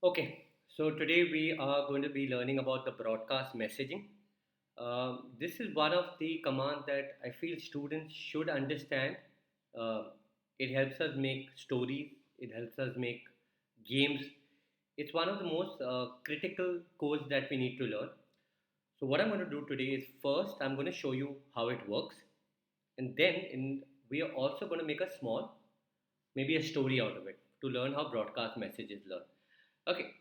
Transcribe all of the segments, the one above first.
Okay, so today we are going to be learning about the broadcast messaging. This is one of the commands that I feel students should understand. Uh, it helps us make stories, it helps us make games. It's one of the most critical codes that we need to learn. So, what I'm going to do today is first, I'm going to show you how it works, and then we are also going to make a small maybe a story out of it to learn how broadcast messages learn. Okay,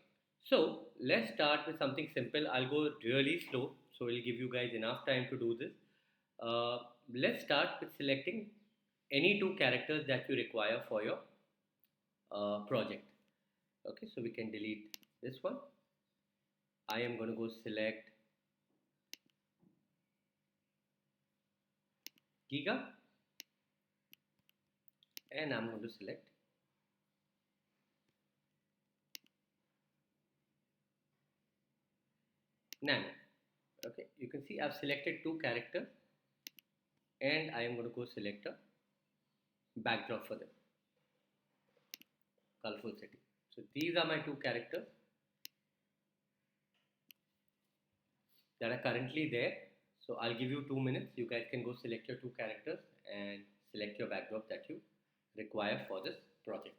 so let's start with something simple. I'll go really slow, so it'll give you guys enough time to do this. Let's start with selecting any two characters that you require for your project. Okay, so we can delete this one. I am going to go select Giga, and I'm going to select Nano. Okay, you can see I've selected two characters, and I am going to go select a backdrop for them, colorful city. So these are my two characters that are currently there. So I'll give you 2 minutes. You guys can go select your two characters and select your backdrop that you require for this project.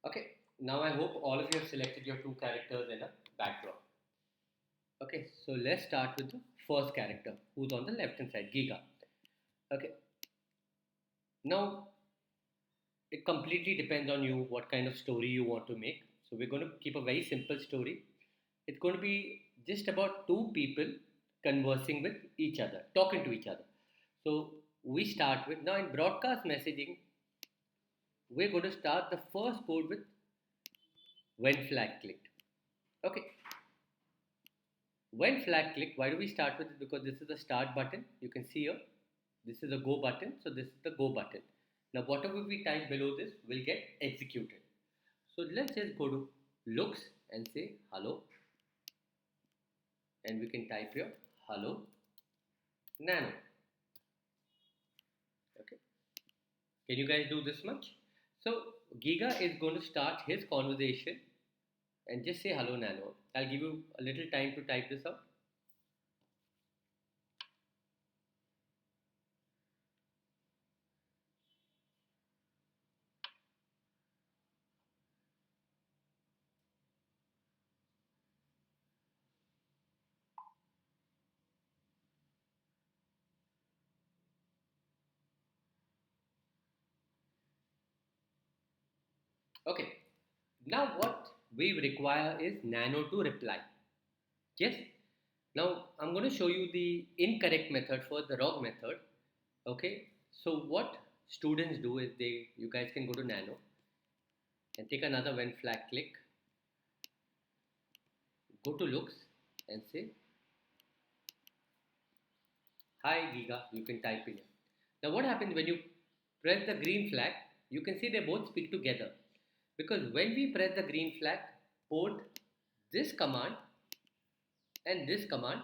Okay, now I hope all of you have selected your two characters in a backdrop. Okay, so let's start with the first character who's on the left hand side, Giga. Okay, now it completely depends on you what kind of story you want to make. So we're going to keep a very simple story. It's going to be just about two people conversing with each other, talking to each other. So we start with now in broadcast messaging, we're going to start the first code with when flag clicked. Okay, when flag clicked, why do we start with it? Because this is the start button. You can see here, this is the go button. So this is the go button. Now whatever we type below this will get executed. So let's just go to looks and say hello, and we can type here hello nano. Okay, can you guys do this much? So Giga is going to start his conversation and just say hello nano. I'll give you a little time to type this out. Okay, now what we require is nano to reply. Yes. Now I'm going to show you the incorrect method for the wrong method. Okay. So what students do is you guys can go to nano and take another when flag click, go to looks and say hi Giga. You can type in here. Now what happens when you press the green flag? You can see they both speak together because when we press the green flag, both this command and this command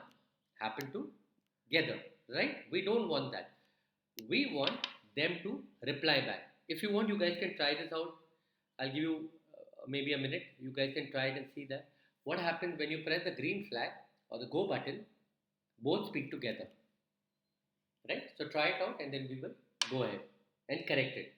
happen together, right? We don't want that. We want them to reply back. If you want, you guys can try this out. I'll give you maybe a minute. You guys can try it and see that what happens when you press the green flag or the go button. Both speak together, right? So try it out and then we will go ahead and correct it.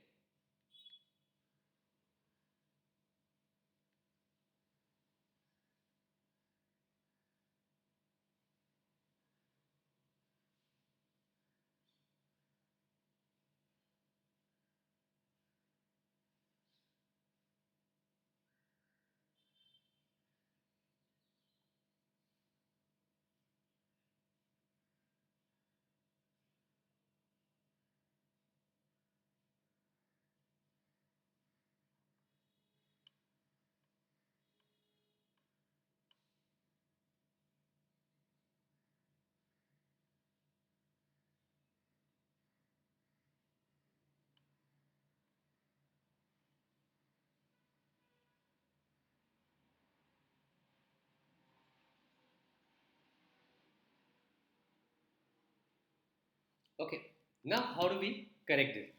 Okay, now how do we correct this?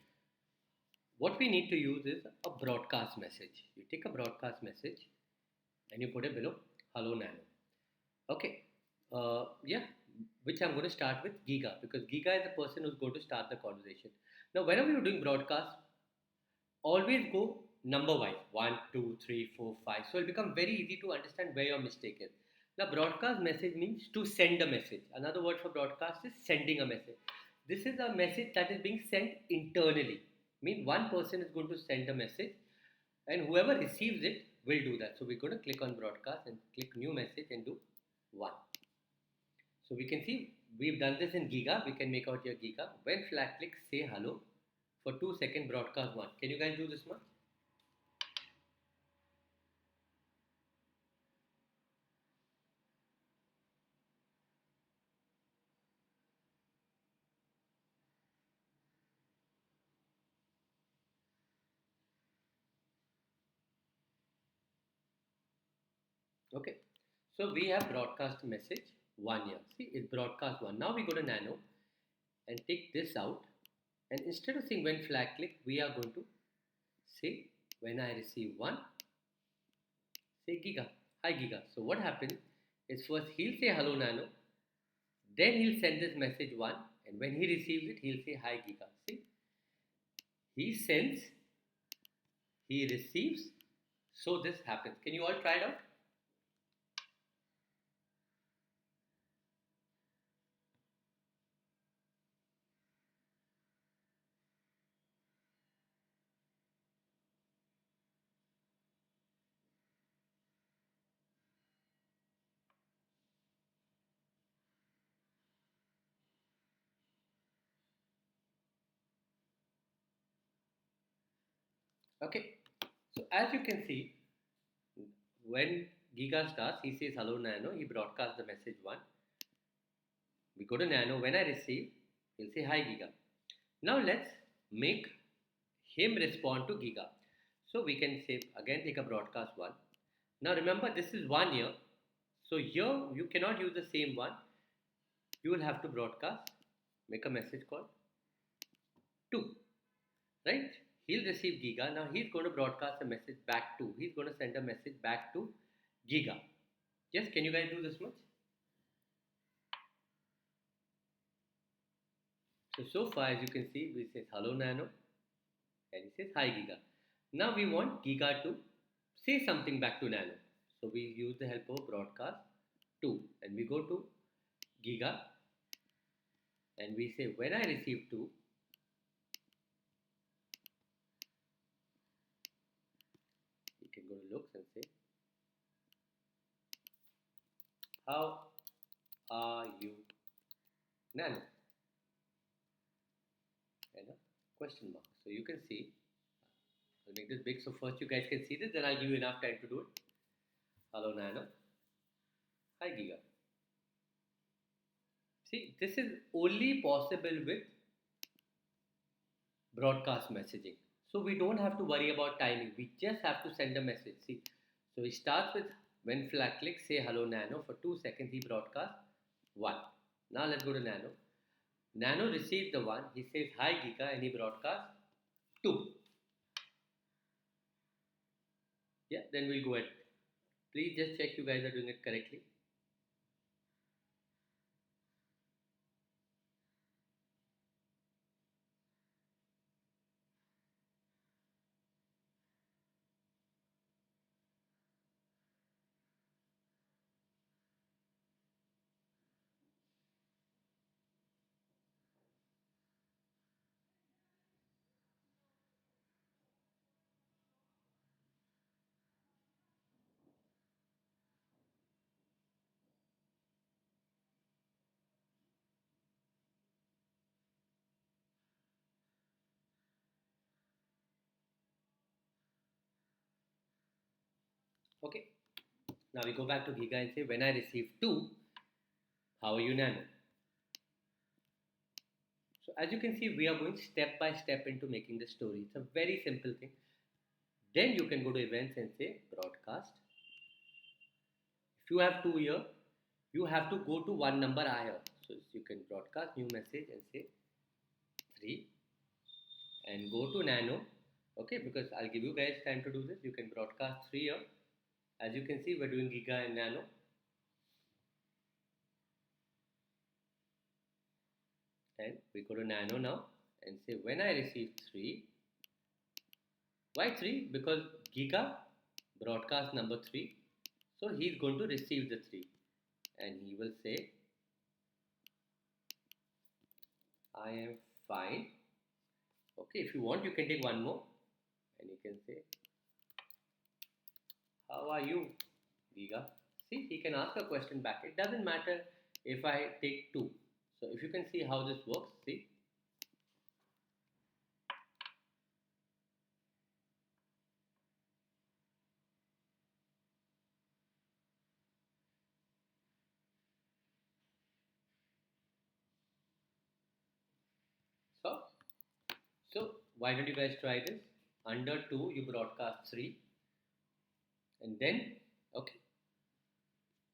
What we need to use is a broadcast message. You take a broadcast message and you put it below hello nano. Okay, yeah, which I'm going to start with Giga because Giga is the person who's going to start the conversation. Now, whenever you're doing broadcast, always go number wise 1, 2, 3, 4, 5. So it'll become very easy to understand where your mistake is. Now, broadcast message means to send a message. Another word for broadcast is sending a message. This is a message that is being sent internally. Mean one person is going to send a message and whoever receives it will do that. So we're going to click on broadcast and click new message and do one. So we can see we've done this in Giga. We can make out here Giga. When flag click, say hello for 2 second broadcast one. Can you guys do this one? Okay. So we have broadcast message one here. See, it's broadcast one. Now we go to nano and take this out. And instead of saying when flag click, we are going to say when I receive one, say giga. Hi giga. So what happens is first he'll say hello nano, then he'll send this message one, and when he receives it, he'll say hi giga. See, he sends, he receives, so this happens. Can you all try it out? Okay. So as you can see, when Giga starts, he says hello Nano, he broadcasts the message one. We go to Nano, when I receive, he'll say hi Giga. Now let's make him respond to Giga. So we can say again take a broadcast one. Now remember this is 1 year. So here you cannot use the same one. You will have to broadcast, make a message called 2. Right? He'll receive Giga. Now he's going to broadcast a message back to. He's going to send a message back to Giga. Yes, can you guys do this much? So far as you can see, we says hello Nano and he says hi Giga. Now we want Giga to say something back to Nano. So we use the help of broadcast 2 and we go to Giga and we say when I receive 2, you can go to looks and say how are you Nano? And a question mark. So you can see, I'll make this big so first you guys can see this, then I'll give you enough time to do it. Hello Nano. Hi Giga. See, this is only possible with broadcast messaging. So we don't have to worry about timing. We just have to send a message. See, so he starts with when flag click, say hello Nano. For 2 seconds he broadcasts one. Now let's go to Nano. Nano receives the one. He says hi Giga and he broadcasts two. Yeah, then we'll go ahead. Please just check you guys are doing it correctly. Okay. Now we go back to Giga and say when I receive two, how are you Nano? So as you can see, we are going step by step into making the story. It's a very simple thing. Then you can go to events and say broadcast. If you have two here, you have to go to one number higher. So you can broadcast new message and say and go to nano. Okay, because I'll give you guys time to do this. You can broadcast 3 here. As you can see, we're doing giga and nano. And we go to nano now and say when I receive 3. Why 3? Because giga broadcast number 3. So he's going to receive the 3 and he will say, I am fine. Okay, if you want, you can take one more and you can say, how are you, Giga? See, he can ask a question back. It doesn't matter if I take two. So if you can see how this works, see. So, so why don't you guys try this? Under 2, you broadcast 3 and then, okay.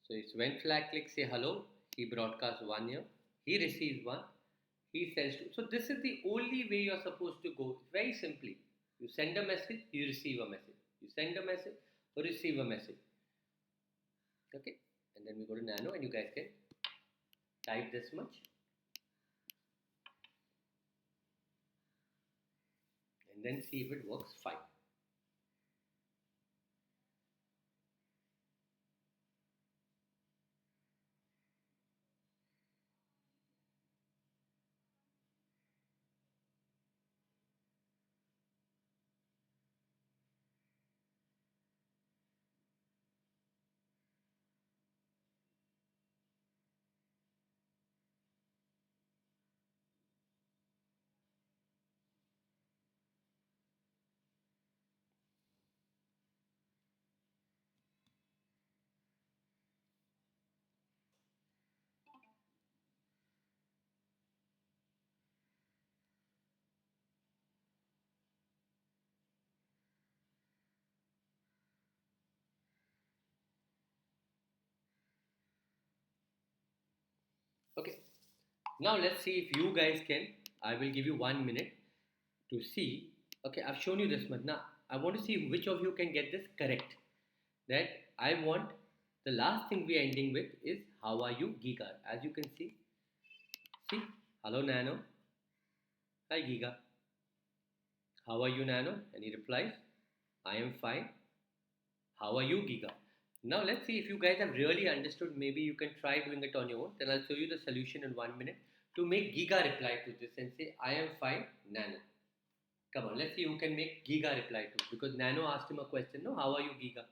So it's when flag click say hello, he broadcasts 1 here, he receives 1, he sends 2. So this is the only way you're supposed to go. Very simply. You send a message, you receive a message. You send a message, you receive a message. Okay, and then we go to nano and you guys can type this much and then see if it works fine. Okay, now let's see if you guys can. I will give you 1 minute to see. Okay, I've shown you this much. Now I want to see which of you can get this correct. That I want the last thing we are ending with is how are you, Giga? As you can see, hello Nano, hi Giga. How are you, Nano? And he replies, I am fine. How are you, Giga? Now let's see if you guys have really understood. Maybe you can try doing it on your own. Then I'll show you the solution in 1 minute to make Giga reply to this and say, I am fine, Nano. Come on, let's see who can make Giga reply to, because Nano asked him a question. No, how are you, Giga?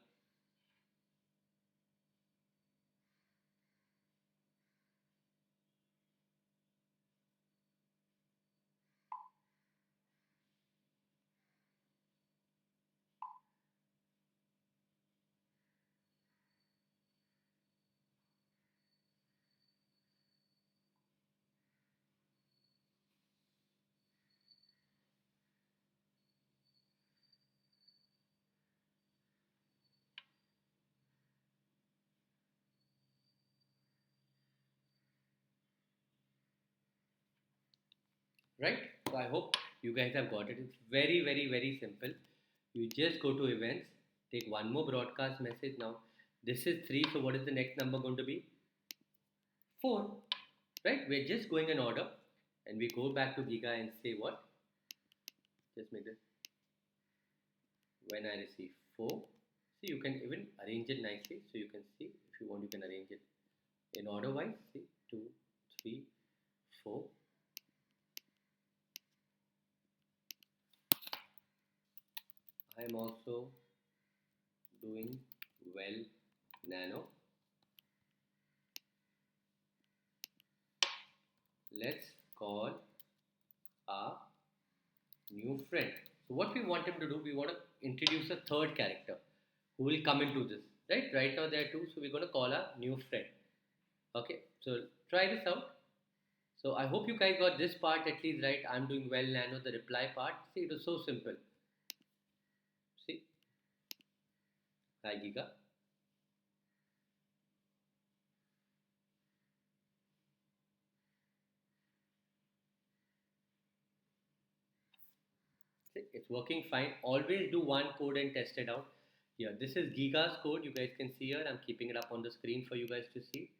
Right? So I hope you guys have got it. It's very, very, very simple. You just go to events, take one more broadcast message now. This is 3, so what is the next number going to be? 4. Right? We're just going in order and we go back to Giga and say what? Just make this when I receive 4. See, you can even arrange it nicely. So you can see if you want, you can arrange it in order wise. See, 2, 3, 4. I am also doing well, Nano. Let's call a new friend. So what we want him to do, we want to introduce a third character who will come into this. Right now there are two, so we're going to call a new friend. Okay, so try this out. So I hope you guys got this part at least right. I'm doing well, Nano. The reply part. See, it was so simple. See, hi Giga. It's working fine. Always do one code and test it out. Here, this is Giga's code. You guys can see here. I'm keeping it up on the screen for you guys to see.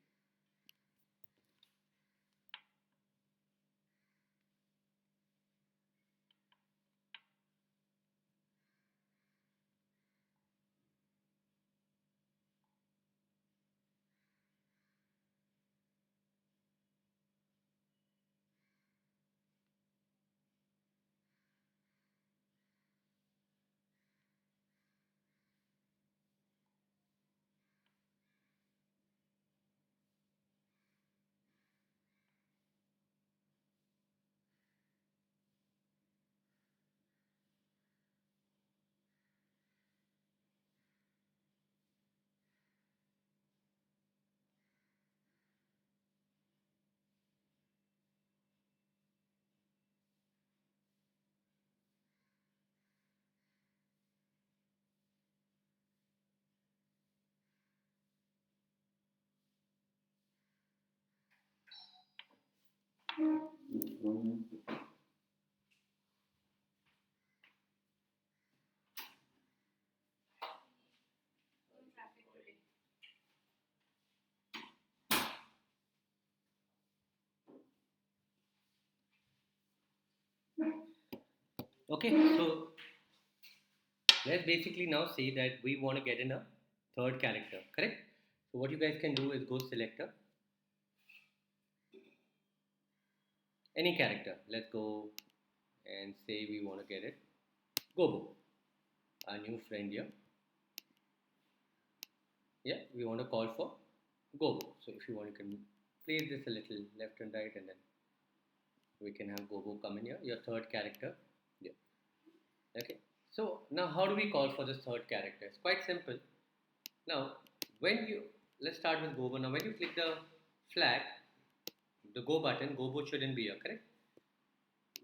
Okay, so let's basically now say that we want to get in a third character, correct? So what you guys can do is go select any character. Let's go and say we want to get it Gobo, our new friend here. Yeah, we want to call for Gobo. So if you want, you can place this a little left and right, and then we can have Gobo come in here, your third character. Yeah. Okay. So now how do we call for this third character? It's quite simple. Now, when you let's start with Gobo. Now, when you click the flag, the go button, Gobo shouldn't be here, correct?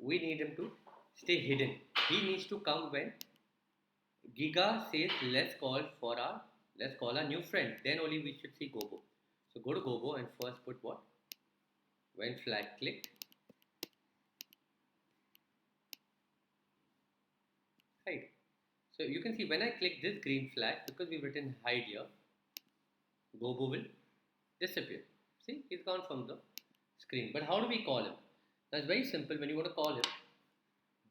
We need him to stay hidden. He needs to come when Giga says let's call our new friend. Then only we should see Gobo. So go to Gobo and first put what? When flag clicked, hide. So you can see when I click this green flag, because we've written hide here, Gobo will disappear. See, he's gone from the screen. But how do we call him? That's very simple. When you want to call him,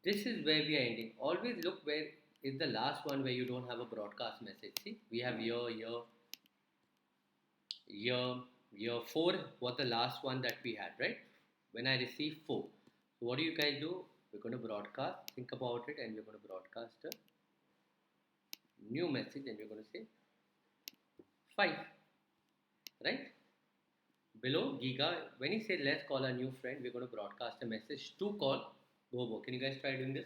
this is where we are ending. Always look where is the last one where you don't have a broadcast message. See, we have year, year 4 was the last one that we had, right? When I receive 4. So what do you guys do? We're going to broadcast, think about it, and we're going to broadcast a new message and we're going to say 5, right? Below Giga, when he said let's call a new friend, we're going to broadcast a message to call Bobo. Can you guys try doing this?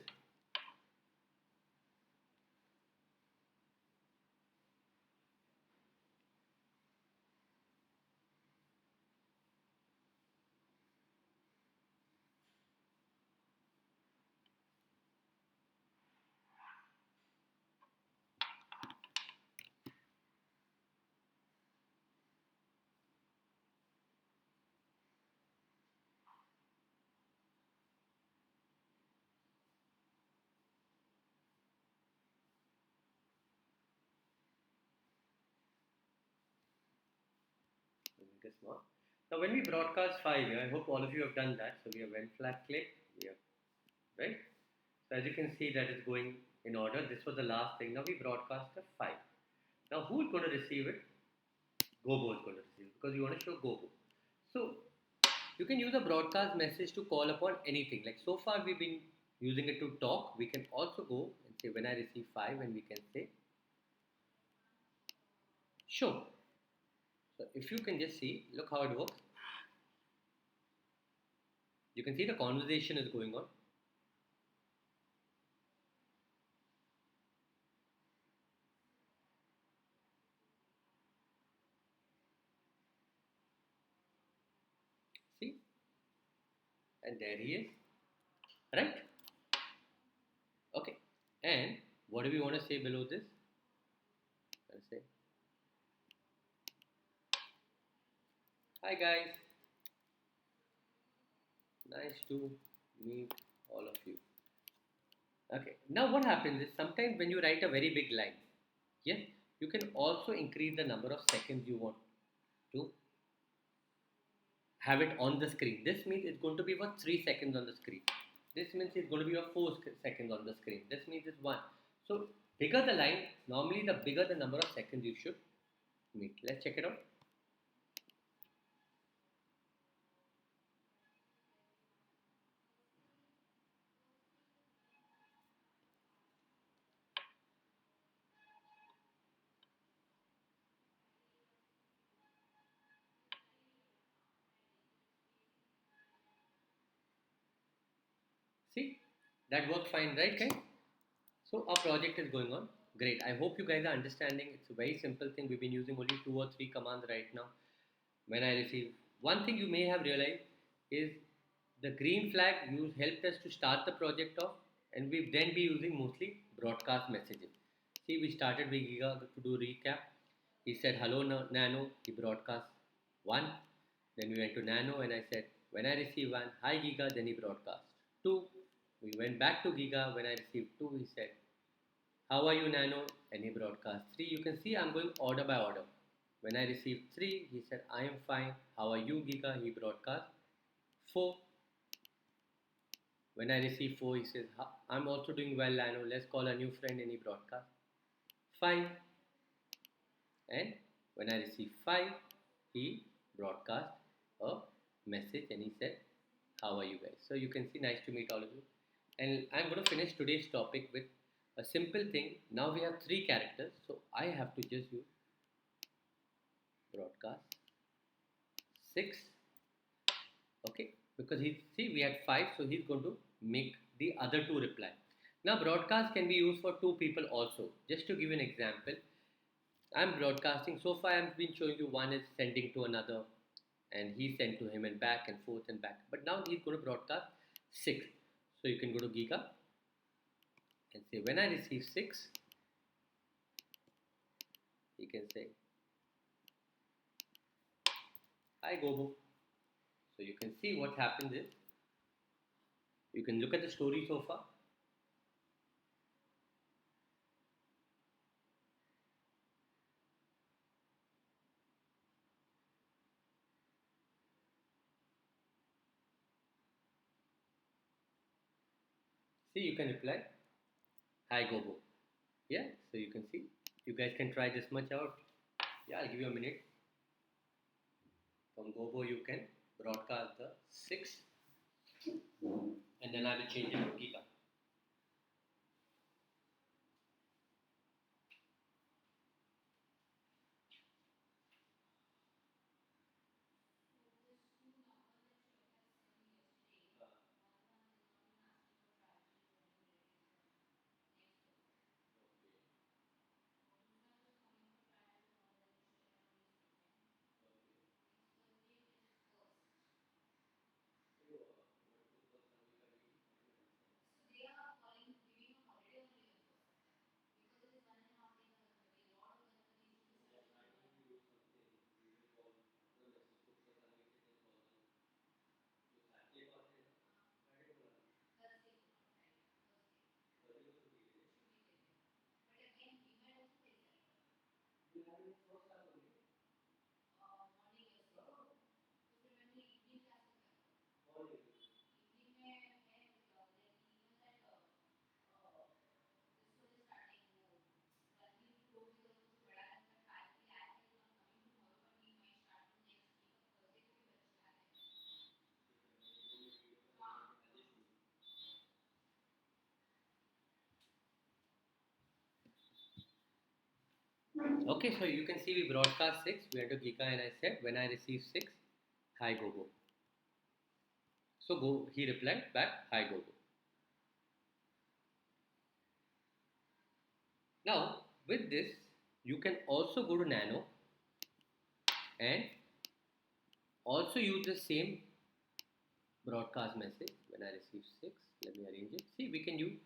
I guess not. Now, when we broadcast 5 here, I hope all of you have done that. So we have when flag click, we have, right? So as you can see that is going in order. This was the last thing. Now we broadcast a 5. Now who is going to receive it? Gobo is going to receive it because you want to show Gobo. So you can use a broadcast message to call upon anything. Like so far we've been using it to talk. We can also go and say when I receive 5 and we can say show. So if you can just see, look how it works. You can see the conversation is going on. See? And there he is. Right? Okay. And what do we want to say below this? I'll say, hi guys. Nice to meet all of you. Okay. Now what happens is sometimes when you write a very big line, yes, you can also increase the number of seconds you want to have it on the screen. This means it's going to be for 3 seconds on the screen. This means it's going to be for 4 seconds on the screen. This means it's one. So bigger the line, normally the bigger the number of seconds you should meet. Let's check it out. See, that works fine, right, guys? So our project is going on. Great. I hope you guys are understanding. It's a very simple thing. We've been using only two or three commands right now. When I receive one thing you may have realized is the green flag use helped us to start the project off, and we've then be using mostly broadcast messages. See, we started with Giga to do recap. He said hello Nano. He broadcast one. Then we went to Nano and I said when I receive one, hi Giga. Then he broadcast two. We went back to Giga. When I received two, he said how are you, Nano? And he broadcast three. You can see I'm going order by order. When I received three, he said, I am fine. How are you, Giga? He broadcast four. When I received four, he says, I'm also doing well, Nano. Let's call a new friend. And he broadcast five. And when I received five, he broadcast a message and he said, how are you guys? So you can see, nice to meet all of you. And I'm going to finish today's topic with a simple thing. Now we have three characters, so I have to just use broadcast six. Okay, because he see we had five, so he's going to make the other two reply. Now broadcast can be used for two people also. Just to give you an example, I'm broadcasting. So far, I've been showing you one is sending to another, and he sent to him and back and forth and back. But now he's going to broadcast six. So you can go to Giga and say when I receive six, he can say hi Gobo. So you can see what happens is you can look at the story so far. See, you can reply hi Gobo. Yeah, so you can see you guys can try this much out. Yeah, I'll give you a minute. From Gobo, you can broadcast the six, and then I will change it to Giga. Okay, so you can see we broadcast six. We went to Giga, and I said when I receive six, hi Gogo. So go. He replied back, hi Gogo. Now with this, you can also go to Nano and also use the same broadcast message. When I receive six, let me arrange it. See, we can use.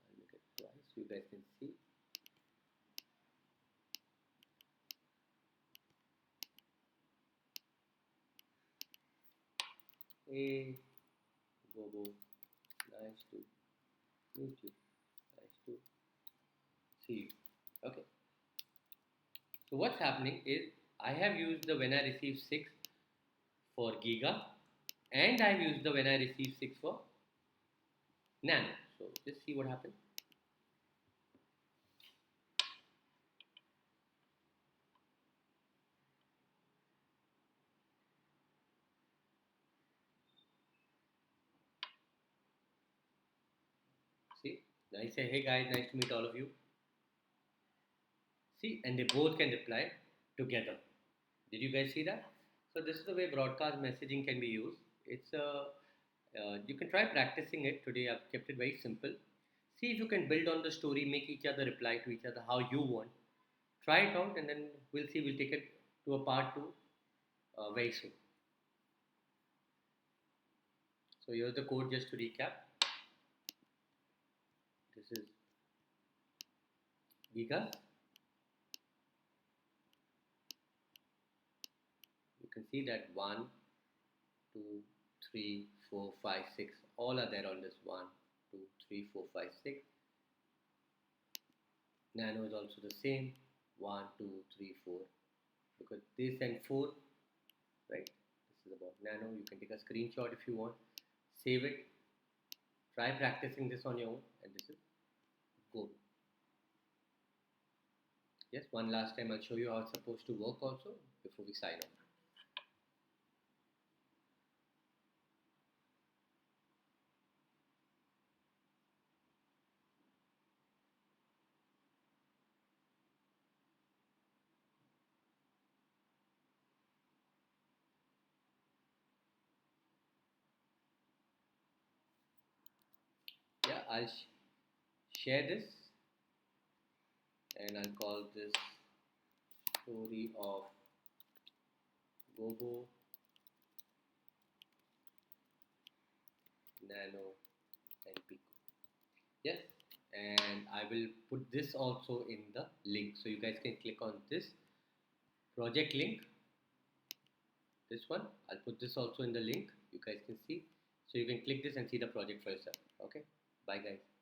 I'll make it twice so you guys can see. Hey, Gogo, nice to YouTube. Nice to see you. Okay. So what's happening is I have used the when I receive 6 for Giga, and I've used the when I receive 6 for Nano. So just see what happens. See, I say, hey guys, nice to meet all of you. See, and they both can reply together. Did you guys see that? So this is the way broadcast messaging can be used. It's a you can try practicing it today. I've kept it very simple. See if you can build on the story, make each other reply to each other how you want. Try it out, and then we'll see. We'll take it to a part two very soon. So here's the code just to recap. This is gigas. You can see that one, two, three, four, five, six. All are there on this one, two, three, four, five, six. Nano is also the same. One, two, three, four. Because this and four, right? This is about Nano. You can take a screenshot if you want. Save it. Try practicing this on your own, and this is go. Yes, one last time I'll show you how it's supposed to work also before we sign off. Yeah, I'll share this, and I'll call this story of Gogo, Nano, and Pico. Yes, and I will put this also in the link, so you guys can click on this project link. This one, I'll put this also in the link. You guys can see, so you can click this and see the project for yourself. Okay, bye guys.